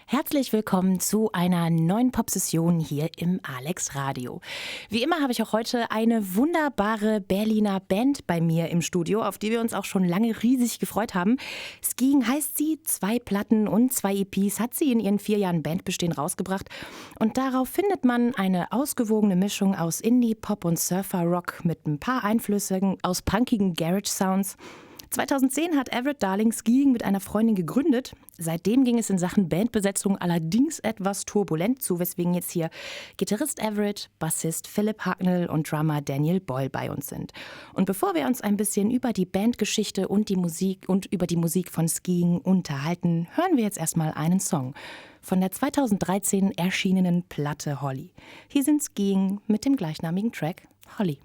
Herzlich willkommen zu einer neuen Popsession hier im Alex Radio. Wie immer habe ich auch heute eine wunderbare Berliner Band bei mir im Studio, auf die wir uns auch schon lange riesig gefreut haben. Skiing heißt sie, 2 Platten und 2 EPs hat sie in ihren 4 Jahren Bandbestehen rausgebracht. Und darauf findet man eine ausgewogene Mischung aus Indie, Pop und Surfer-Rock mit ein paar Einflüssen aus punkigen Garage-Sounds. 2010 hat Everett Darling Skiing mit einer Freundin gegründet. Seitdem ging es in Sachen Bandbesetzung allerdings etwas turbulent zu, weswegen jetzt hier Gitarrist Everett, Bassist Philipp Hacknell und Drummer Daniel Boyle bei uns sind. Und bevor wir uns ein bisschen über die Bandgeschichte und über die Musik von Skiing unterhalten, hören wir jetzt erstmal einen Song von der 2013 erschienenen Platte Holly. Hier sind Skiing mit dem gleichnamigen Track Holly.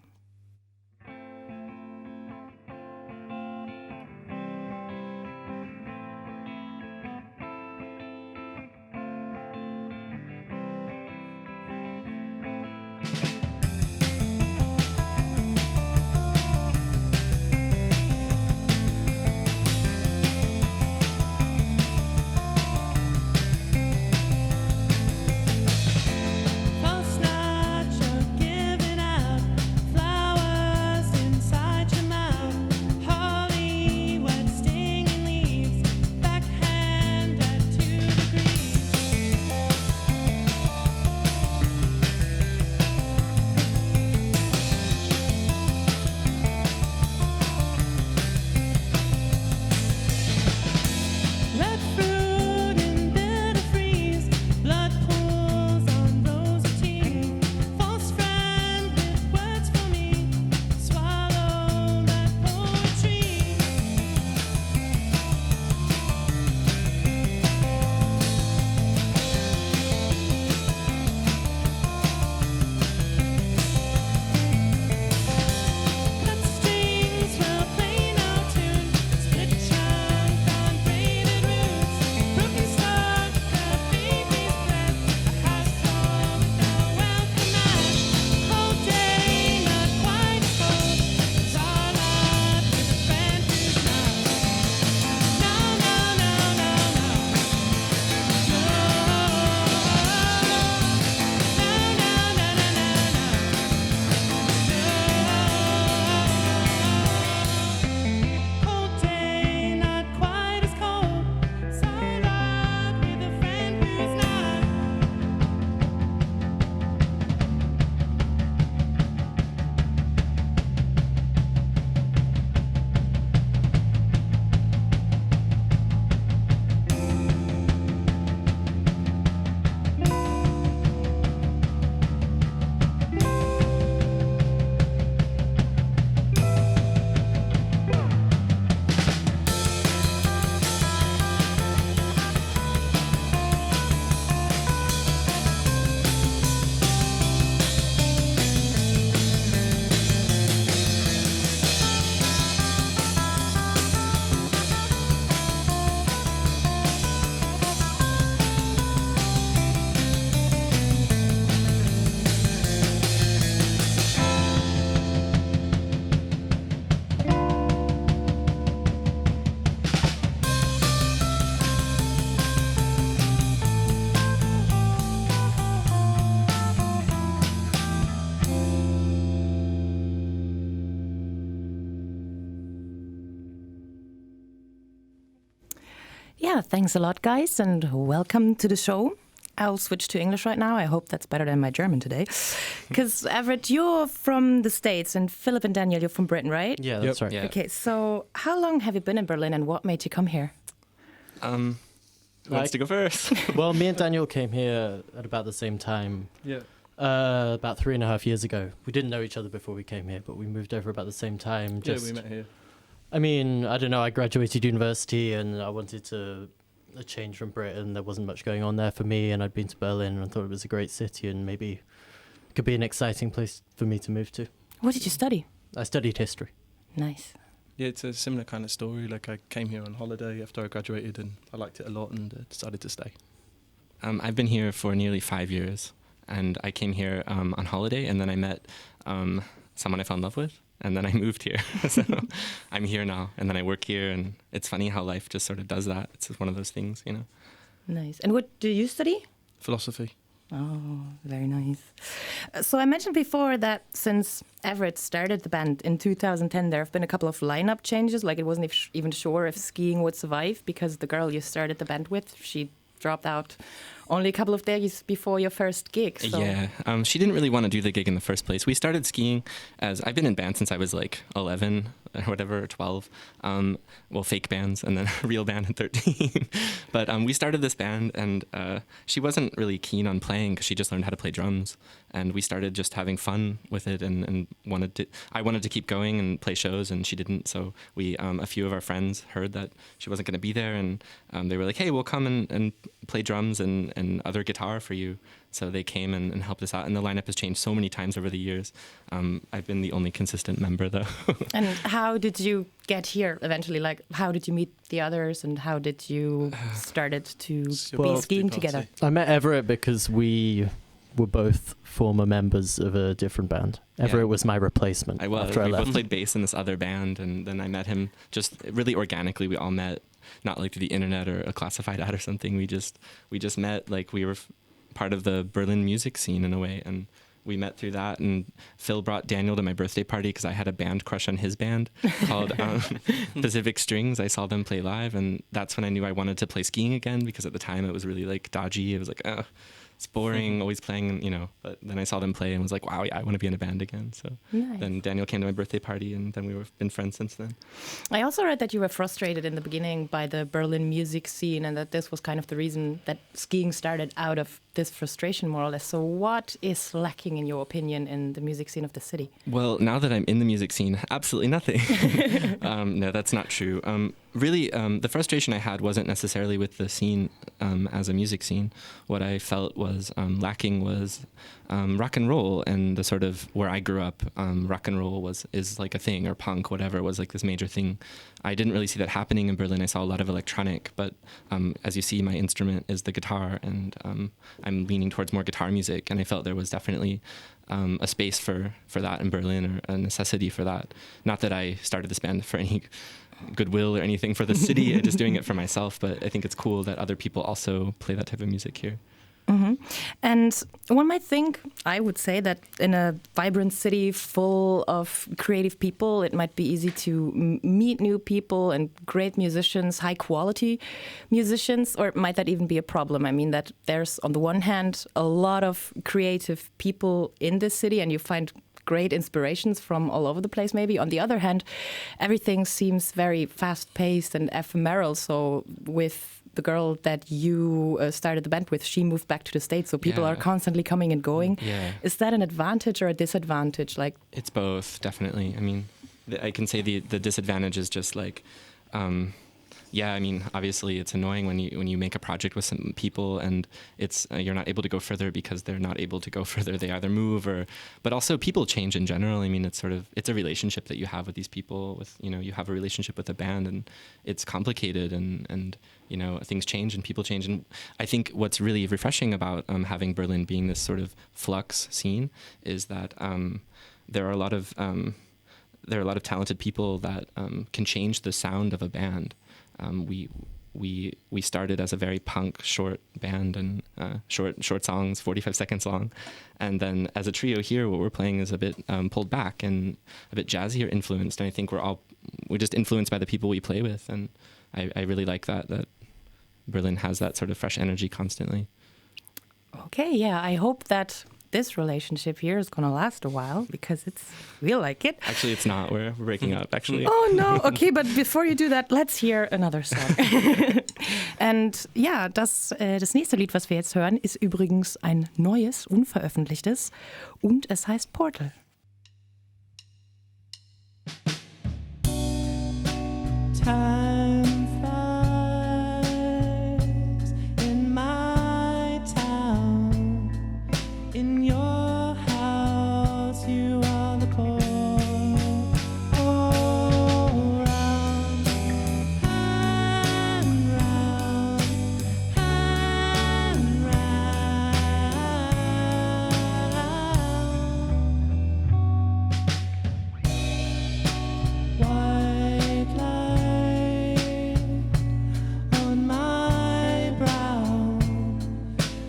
Yeah, thanks a lot, guys, and welcome to the show. I'll switch to English right now. I hope that's better than my German today. Because, Everett, you're from the States, and Philip and Daniel, you're from Britain, right? Yeah, that's right. Yeah. Okay, so how long have you been in Berlin, and what made you come here? Who wants to go first? Well, me and Daniel came here at about the same time. Yeah. About 3.5 years ago. We didn't know each other before we came here, but we moved over about the same time. Yeah, we met here. I mean, I don't know, I graduated university and I wanted to a change from Britain. There wasn't much going on there for me, and I'd been to Berlin and I thought it was a great city and maybe it could be an exciting place for me to move to. What did you study? I studied history. Nice. Yeah, it's a similar kind of story. Like, I came here on holiday after I graduated, and I liked it a lot and decided to stay. I've been here for nearly 5 years, and I came here on holiday, and then I met someone I fell in love with, and then I moved here. So I'm here now, and then I work here, and it's funny how life just sort of does that. It's just one of those things, you know. Nice. And what do you study? Philosophy. Oh, very nice. So I mentioned before that since Everett started the band in 2010, there have been a couple of lineup changes. Like, it wasn't even sure if skiing would survive because the girl you started the band with, she dropped out only a couple of days before your first gig. So. Yeah, she didn't really want to do the gig in the first place. We started skiing as I've been in band since I was like 11 or whatever, or 12. Well, fake bands and then a real band at 13. But we started this band, and she wasn't really keen on playing because she just learned how to play drums. And we started just having fun with it, and I wanted to keep going and play shows, and she didn't. So we, a few of our friends heard that she wasn't going to be there, and they were like, "Hey, we'll come and play drums and other guitar for you." So they came and helped us out, and the lineup has changed so many times over the years. I've been the only consistent member, though. And how did you get here eventually? Like, how did you meet the others, and how did you started to be skiing together? I met Everett because we were both former members of a different band. Everett was my replacement. We both played bass in this other band, and then I met him just really organically. We all met, not like through the internet or a classified ad or something. We just met, like we were part of the Berlin Musikszene in a way, and we met through that. And Phil brought Daniel to my birthday party because I had a band crush on his band called Pacific Strings. I saw them play live, and that's when I knew I wanted to play skiing again, because at the time it was really like dodgy. It was like, it's boring, always playing, you know. But then I saw them play and was like, wow, yeah, I want to be in a band again. So nice. Then Daniel came to my birthday party, and then we've been friends since then. I also read that you were frustrated in the beginning by the Berlin music scene, and that this was kind of the reason that skiing started out of this frustration, more or less. So what is lacking, in your opinion, in the music scene of the city? Well, now that I'm in the music scene, absolutely nothing. No, that's not true. Really, the frustration I had wasn't necessarily with the scene as a music scene. What I felt was lacking was rock and roll, and the sort of where I grew up, rock and roll is like a thing, or punk, whatever, was like this major thing. I didn't really see that happening in Berlin. I saw a lot of electronic, but as you see, my instrument is the guitar, and I'm leaning towards more guitar music, and I felt there was definitely a space for that in Berlin, or a necessity for that. Not that I started this band for any goodwill or anything for the city, I'm just doing it for myself, but I think it's cool that other people also play that type of music here. Mm-hmm. And one might think, I would say, that in a vibrant city full of creative people, it might be easy to meet new people and great musicians, high quality musicians, or might that even be a problem? I mean, that there's, on the one hand, a lot of creative people in this city, and you find great inspirations from all over the place, maybe. On the other hand, everything seems very fast-paced and ephemeral. So with the girl that you started the band with, she moved back to the States, so people are constantly coming and going. Yeah. Is that an advantage or a disadvantage? Like, it's both, definitely. I mean, I can say the disadvantage is just like, I mean, obviously it's annoying when you make a project with some people and it's you're not able to go further because they're not able to go further. They either move but also people change in general. I mean, it's a relationship that you have with these people. You have a relationship with a band, and it's complicated, and things change and people change. And I think what's really refreshing about having Berlin being this sort of flux scene is that there are a lot of talented people that can change the sound of a band. We started as a very punk short band, and short songs, 45 seconds long, and then as a trio here, what we're playing is a bit pulled back and a bit jazzier influenced. And I think we're just influenced by the people we play with, and I really like that Berlin has that sort of fresh energy constantly. Okay, yeah, I hope that this relationship here is going to last a while, because we like it. Actually, it's not. We're breaking up, actually. Oh, no. Okay, but before you do that, let's hear another song. And ja, das nächste Lied, was wir jetzt hören, ist übrigens ein neues, unveröffentlichtes, und es heißt Portal. Time flies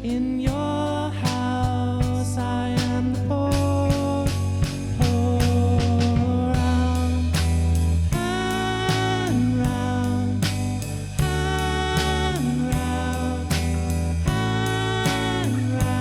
In your house I am the port, pour round and round and round and round and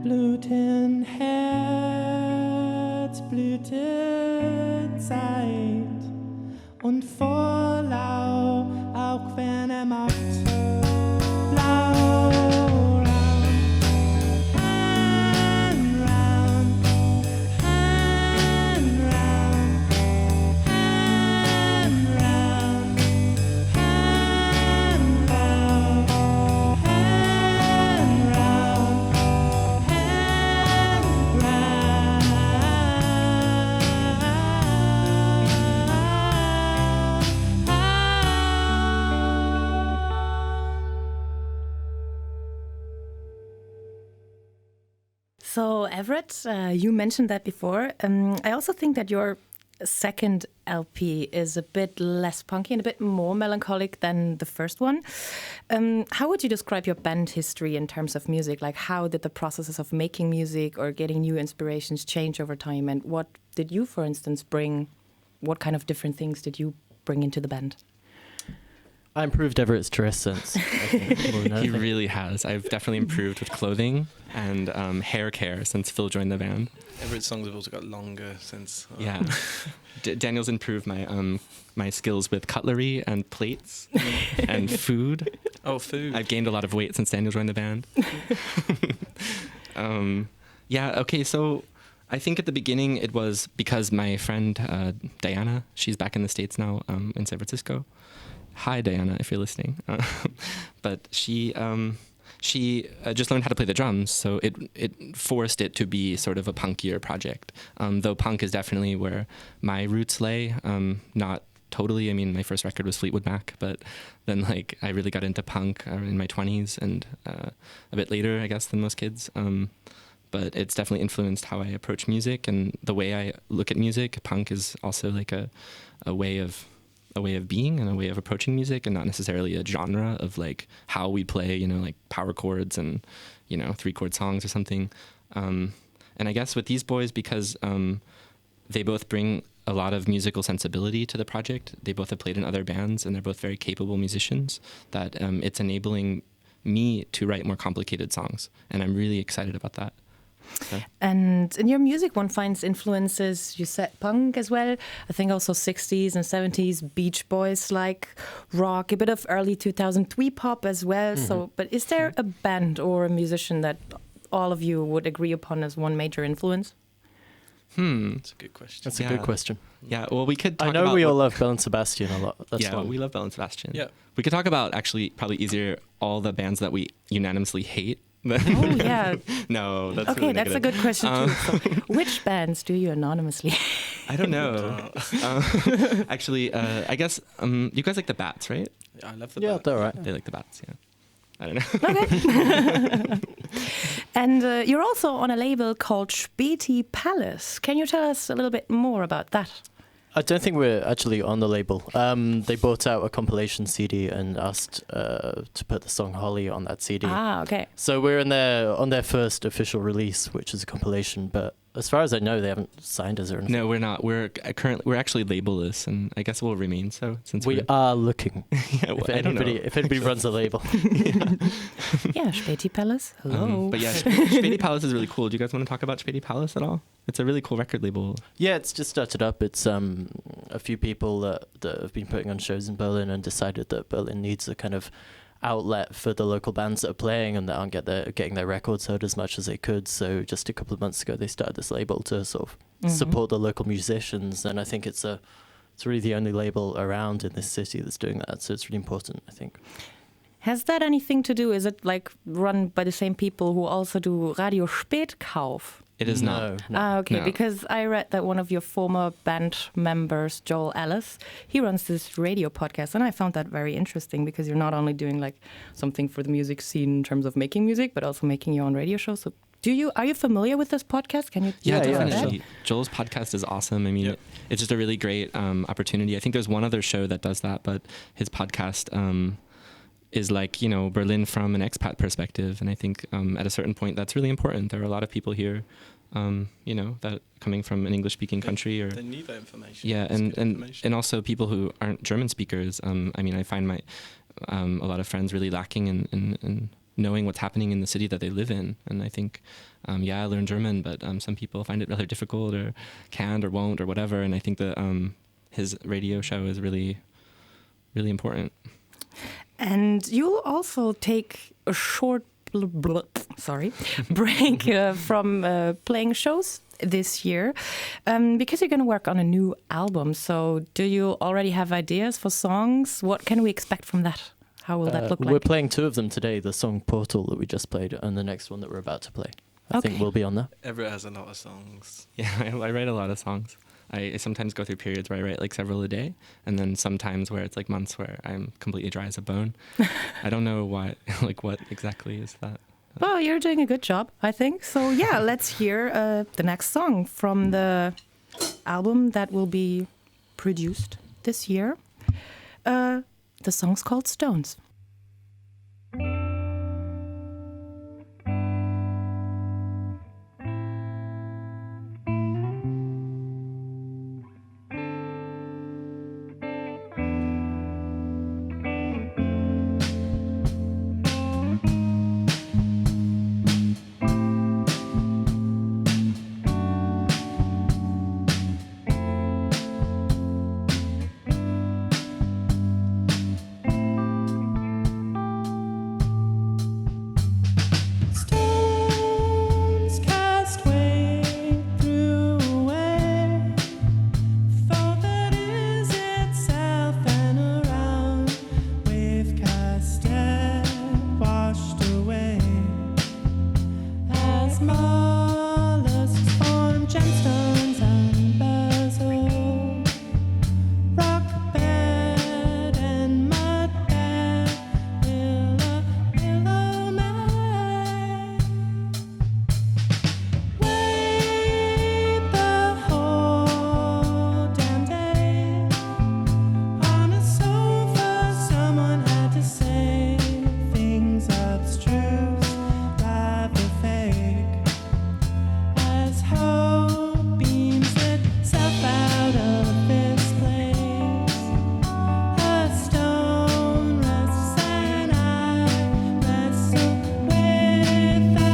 Blütenherz, Blütezeit und Vorlau, auch wenn macht blau. Round and round and round and round and round and round. So, Everett, you mentioned that before. I also think that your second LP is a bit less punky and a bit more melancholic than the first one. How would you describe your band history in terms of music? Like, how did the processes of making music or getting new inspirations change over time? And what did you, for instance, bring? What kind of different things did you bring into the band? I improved Everett's dress sense. He really has. I've definitely improved with clothing and hair care since Phil joined the band. Everett's songs have also got longer since. Yeah. Daniel's improved my my skills with cutlery and plates and food. Oh, food. I've gained a lot of weight since Daniel joined the band. Yeah, okay, so I think at the beginning it was because my friend Diana, she's back in the States now in San Francisco. Hi, Diana, if you're listening. But she just learned how to play the drums, so it forced it to be sort of a punkier project. Though punk is definitely where my roots lay, not totally. I mean, my first record was Fleetwood Mac, but then like I really got into punk in my 20s and a bit later, I guess, than most kids. But it's definitely influenced how I approach music and the way I look at music. Punk is also like a way of being and a way of approaching music, and not necessarily a genre of like how we play, you know, like power chords and, you know, 3-chord songs or something. And I guess with these boys, because they both bring a lot of musical sensibility to the project, they both have played in other bands and they're both very capable musicians, that it's enabling me to write more complicated songs. And I'm really excited about that. So. And in your music, one finds influences, you said punk as well. I think also 60s and 70s Beach Boys like rock, a bit of early 2000 twee pop as well. Mm-hmm. So, but is there a band or a musician that all of you would agree upon as one major influence? That's a good question. That's a good question. Yeah, well, we could talk I know about we all love Bell and Sebastian a lot. That's yeah, one. we love Bell and Sebastian. Yeah. We could talk about, actually, probably easier, all the bands that we unanimously hate. Oh, yeah. No, that's okay, really that's a good question too. So, which bands do you anonymously? I don't know. Actually, I guess you guys like the Bats, right? I love the Yeah, Bats. they're all right. They like the Bats, yeah. I don't know. Okay. And you're also on a label called Späti Palace. Can you tell us a little bit more about that? I don't think we're actually on the label. They bought out a compilation CD and asked to put the song Holly on that CD. Ah, okay. So we're on their first official release, which is a compilation. But as far as I know, they haven't signed us or anything. No, we're not. We're actually labelless, and I guess we'll remain so since We are looking. Yeah, well, if anybody runs a label. Yeah, Späti Palace. Hello. But yeah, Späti Palace is really cool. Do you guys want to talk about Späti Palace at all? It's a really cool record label. Yeah, it's just started up. It's a few people that have been putting on shows in Berlin and decided that Berlin needs a kind of outlet for the local bands that are playing and that aren't getting their records heard as much as they could. So just a couple of months ago, they started this label to sort of support the local musicians. And I think it's really the only label around in this city that's doing that. So it's really important, I think. Has that anything to do? Is it like run by the same people who also do Radio Spätkauf? It is No. Okay, No. because I read that one of your former band members, Joel Ellis, he runs this radio podcast, and I found that very interesting because you're not only doing like something for the music scene in terms of making music, but also making your own radio show. So are you familiar with this podcast? Can you? Yeah, Yeah, definitely. sure. Joel's podcast is awesome. I mean, Yep. it's just a really great opportunity. I think there's one other show that does that, but his podcast is like, Berlin from an expat perspective. And I think at a certain point, that's really important. There are a lot of people here, that coming from an English-speaking country or... They need that information. Yeah, It's good and information. also people who aren't German speakers. I mean, I find a lot of friends really lacking in knowing what's happening in the city that they live in. And I think, I learn German, but some people find it rather difficult or can't or won't or whatever. And I think that his radio show is really, really important. And you'll also take a short break from playing shows this year because you're going to work on a new album. So do you already have ideas for songs? What can we expect from that? How will that look like? We're playing two of them today, the song Portal that we just played and the next one that we're about to play. I think will be on there. Everett has a lot of songs. Yeah, I write a lot of songs. I sometimes go through periods where I write like several a day, and then sometimes where it's like months where I'm completely dry as a bone. I don't know why, like what exactly is that? Well, you're doing a good job, I think. So yeah, let's hear the next song from the album that will be produced this year. The song's called Stones. Stones cast way through a way, thought that is itself and around, wave casted, washed away, as mollusks form gemstones and bezel, rock bed and mud bed, willow may. Wait the whole damn day on a sofa. Someone had to say things abstruse, rather fake, as hope beams itself out of this place. A stone rests and I wrestle with the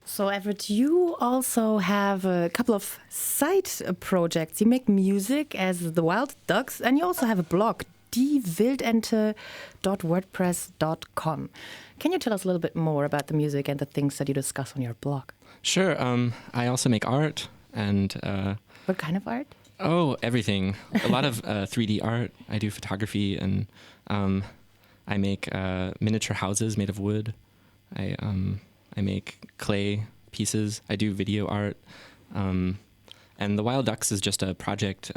So Everett, you also have a couple of side projects. You make music as the Wild Ducks, and you also have a blog, diewildente.wordpress.com. Can you tell us a little bit more about the music and the things that you discuss on your blog? Sure. I also make art and... What kind of art? Oh, everything. A lot of 3D art. I do photography and I make miniature houses made of wood. I make clay pieces. I do video art. And the Wild Ducks is just a project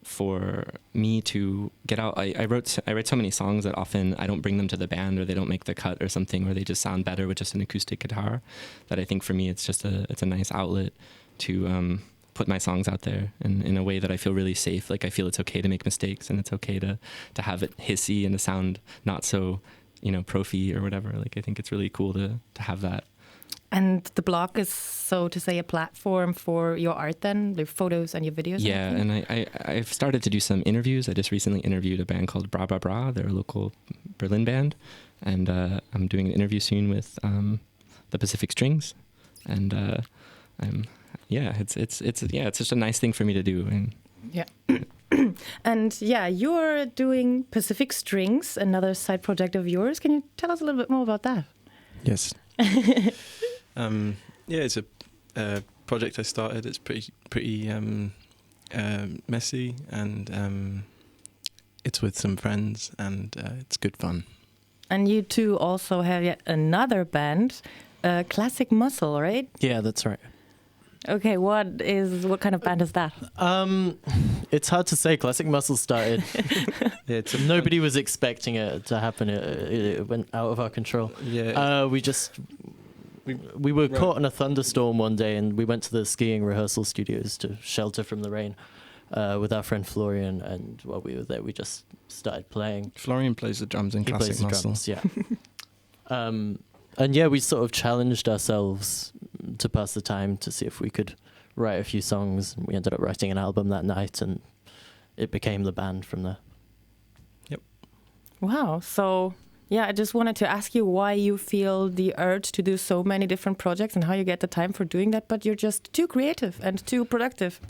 for me to get out. I write so many songs that often I don't bring them to the band or they don't make the cut or something, or they just sound better with just an acoustic guitar. That I think for me it's a nice outlet to put my songs out there in a way that I feel really safe. Like I feel it's okay to make mistakes and it's okay to have it hissy and to sound not so, profi or whatever. Like I think it's really cool to have that. And the blog is, so to say, a platform for your art then, your photos and your videos? Yeah, and I've started to do some interviews. I just recently interviewed a band called Bra Bra Bra. They're a local Berlin band. And I'm doing an interview soon with the Pacific Strings. And it's just a nice thing for me to do. And yeah. And you're doing Pacific Strings, another side project of yours. Can you tell us a little bit more about that? Yes. It's a project I started. It's pretty messy, and it's with some friends, and it's good fun. And you two also have yet another band, Classic Muscle, right? Yeah, that's right. Okay, what kind of band is that? It's hard to say. Classic Muscle started. Nobody was expecting it to happen. It went out of our control. Yeah. We were caught in a thunderstorm one day, and we went to the skiing rehearsal studios to shelter from the rain with our friend Florian. And while we were there, we just started playing. Florian plays the drums in He Classic plays the Muscle. drums, yeah. We sort of challenged ourselves to pass the time to see if we could write a few songs. And we ended up writing an album that night, and it became the band from there. Yep. Wow. So, I just wanted to ask you why you feel the urge to do so many different projects and how you get the time for doing that, but you're just too creative and too productive.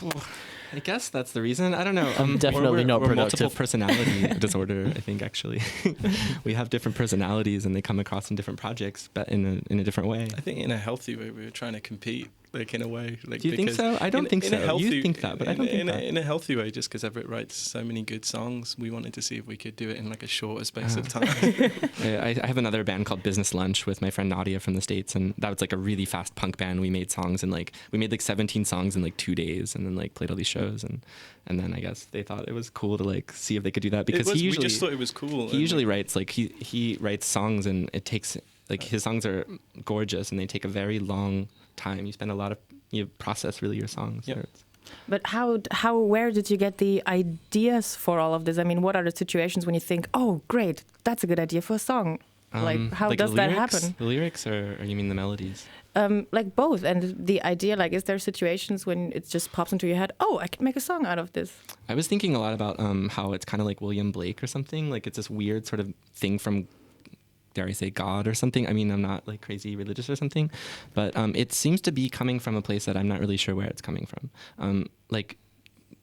I guess that's the reason. I don't know. I'm definitely not we're productive. Multiple personality disorder, I think, actually. We have different personalities and they come across in different projects, but in a different way. I think in a healthy way, we were trying to compete, like in a way. Like, do you think so? I don't think so. You think that, but I don't think that. In a healthy way, just because Everett writes so many good songs, we wanted to see if we could do it in like a shorter space of time. I have another band called Business Lunch with my friend Nadia from the States, and that was like a really fast punk band. We made songs and we made 17 songs in 2 days, and then played all these shows, and then I guess they thought it was cool to see if they could do that, because we just thought it was cool. He usually writes he writes songs, and it takes his songs are gorgeous and they take a very long time. You spend a lot of process really your songs. Yep. But where did you get the ideas for all of this? I mean, what are the situations when you think, oh, great, that's a good idea for a song? How does that happen? The lyrics, or you mean the melodies? Both. And the idea, is there situations when it just pops into your head, oh, I can make a song out of this? I was thinking a lot about how it's kind of like William Blake or something. Like it's this weird sort of thing from, dare I say, God or something. I mean, I'm not crazy religious or something, but it seems to be coming from a place that I'm not really sure where it's coming from.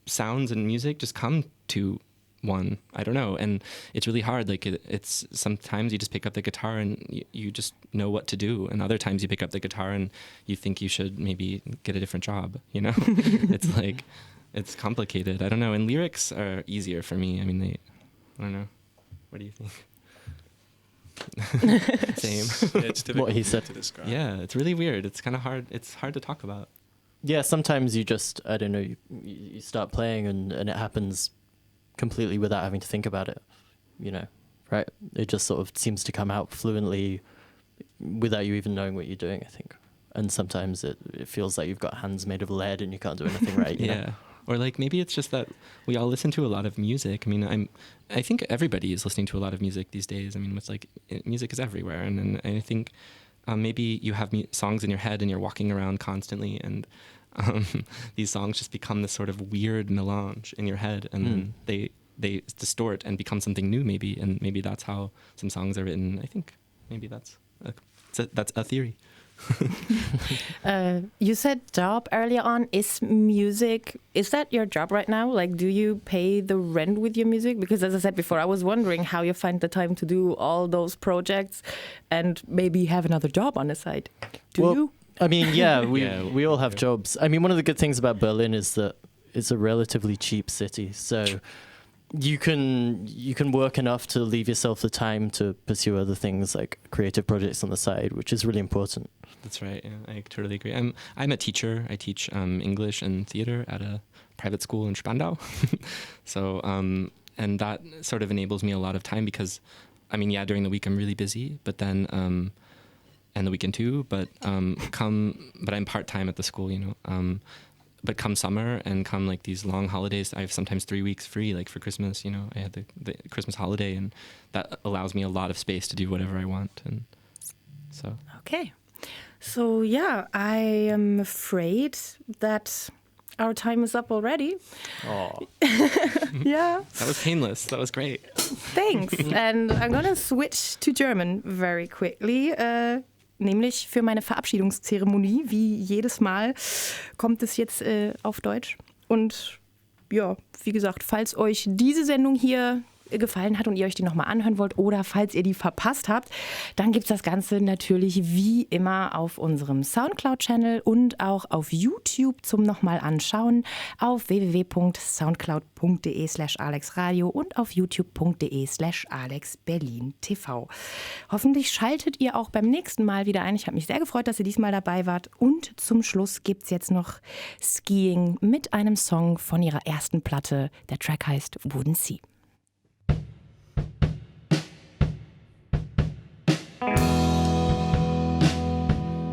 Sounds and music just come to one, I don't know, and it's really hard. It's sometimes you just pick up the guitar and you just know what to do, and other times you pick up the guitar and you think you should maybe get a different job. It's it's complicated. I don't know. And lyrics are easier for me. I mean, I don't know. What do you think? Same. Yeah, it's difficult What he said to describe. Yeah, it's really weird. It's kind of hard. It's hard to talk about. Yeah, sometimes you just, I don't know, you start playing and it happens completely without having to think about it, right? It just sort of seems to come out fluently without you even knowing what you're doing, I think. And sometimes it feels like you've got hands made of lead and you can't do anything right. You know? Or maybe it's just that we all listen to a lot of music. I mean, I think everybody is listening to a lot of music these days. I mean, with music is everywhere, and I think maybe you have songs in your head and you're walking around constantly, and these songs just become this sort of weird melange in your head, and then they distort and become something new, maybe, and maybe that's how some songs are written. I think maybe that's a theory. You said job earlier on. Is that your job right now? Like, do you pay the rent with your music? Because as I said before, I was wondering how you find the time to do all those projects and maybe have another job on the side. Do you? I mean, we all have jobs. I mean, one of the good things about Berlin is that it's a relatively cheap city. So you can work enough to leave yourself the time to pursue other things like creative projects on the side, which is really important. That's right. Yeah, I totally agree. I'm a teacher. I teach English and theater at a private school in Spandau. So and that sort of enables me a lot of time because, I mean, during the week I'm really busy, but then and the weekend too. But but I'm part-time at the school, But come summer and come like these long holidays, I have sometimes 3 weeks free, like for Christmas, I had the Christmas holiday, and that allows me a lot of space to do whatever I want. And so. Okay. So I am afraid that our time is up already. Oh. Yeah. That was painless. That was great. Thanks. And I'm gonna switch to German very quickly. Nämlich für meine Verabschiedungszeremonie, wie jedes Mal, kommt es jetzt auf Deutsch. Und ja, wie gesagt, falls euch diese Sendung hier gefallen hat und ihr euch die nochmal anhören wollt oder falls ihr die verpasst habt, dann gibt es das Ganze natürlich wie immer auf unserem Soundcloud-Channel und auch auf YouTube zum nochmal anschauen auf www.soundcloud.de/alexradio und auf youtube.de/alexberlintv. Hoffentlich schaltet ihr auch beim nächsten Mal wieder ein. Ich habe mich sehr gefreut, dass ihr diesmal dabei wart. Und zum Schluss gibt es jetzt noch Skiing mit einem Song von ihrer ersten Platte. Der Track heißt Wouldn't See.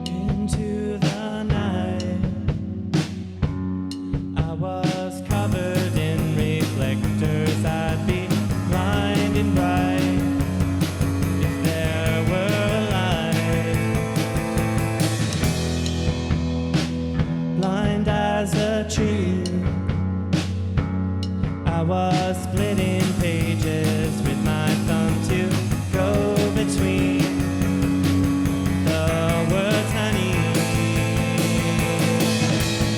Into the night, I was covered in reflectors. I'd be blinding bright if there were a light. Blind as a tree, I was splitting pages with my thumb to go between the words I need.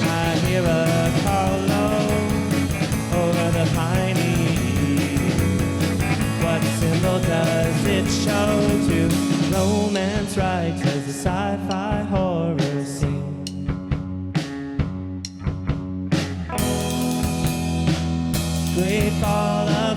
I hear a call low over the piney. What symbol does it show to romance writers, a sci-fi horror scene? Great ball of